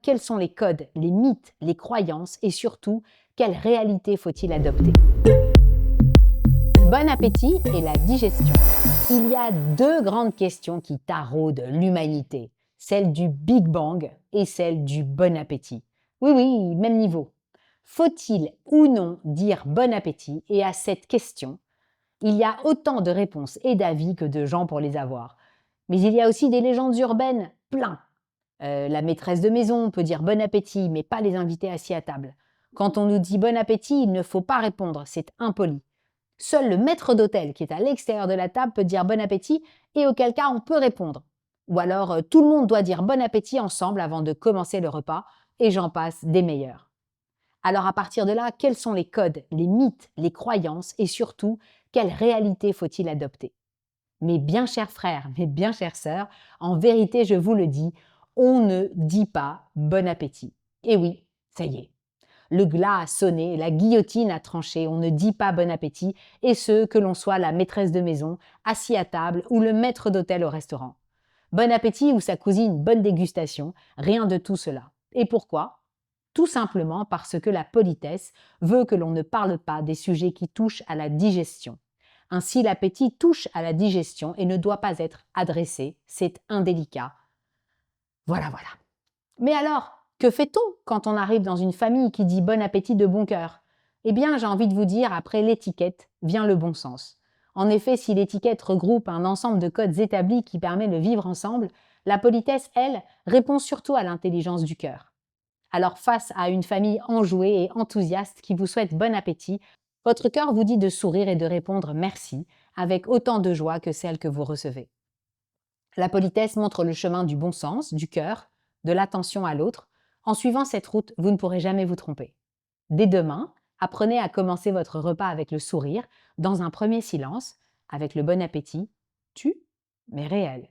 Quels sont les codes, les mythes, les croyances et surtout, quelle réalité faut-il adopter? Bon appétit et la digestion. Il y a deux grandes questions qui taraudent l'humanité, celle du Big Bang et celle du bon appétit. Oui, oui, même niveau. Faut-il ou non dire bon appétit? Et à cette question, il y a autant de réponses et d'avis que de gens pour les avoir. Mais il y a aussi des légendes urbaines, plein. La maîtresse de maison peut dire bon appétit, mais pas les invités assis à table. Quand on nous dit bon appétit, il ne faut pas répondre, c'est impoli. Seul le maître d'hôtel qui est à l'extérieur de la table peut dire bon appétit et auquel cas on peut répondre. Ou alors tout le monde doit dire bon appétit ensemble avant de commencer le repas et j'en passe des meilleurs. Alors à partir de là, quels sont les codes, les mythes, les croyances et surtout, quelle réalité faut-il adopter? Mes bien chers frères, mes bien chères sœurs, en vérité je vous le dis, on ne dit pas bon appétit. Et oui, ça y est. Le glas a sonné, la guillotine a tranché, on ne dit pas bon appétit, et ce, que l'on soit la maîtresse de maison, assis à table ou le maître d'hôtel au restaurant. Bon appétit ou sa cousine bonne dégustation, rien de tout cela. Et pourquoi? Tout simplement parce que la politesse veut que l'on ne parle pas des sujets qui touchent à la digestion. Ainsi, l'appétit touche à la digestion et ne doit pas être adressé, c'est indélicat. Voilà, voilà. Mais alors, que fait-on quand on arrive dans une famille qui dit bon appétit de bon cœur? Eh bien, j'ai envie de vous dire, après l'étiquette vient le bon sens. En effet, si l'étiquette regroupe un ensemble de codes établis qui permet de vivre ensemble, la politesse, elle, répond surtout à l'intelligence du cœur. Alors, face à une famille enjouée et enthousiaste qui vous souhaite bon appétit, votre cœur vous dit de sourire et de répondre merci avec autant de joie que celle que vous recevez. La politesse montre le chemin du bon sens, du cœur, de l'attention à l'autre. En suivant cette route, vous ne pourrez jamais vous tromper. Dès demain, apprenez à commencer votre repas avec le sourire, dans un premier silence, avec le bon appétit, mais réel.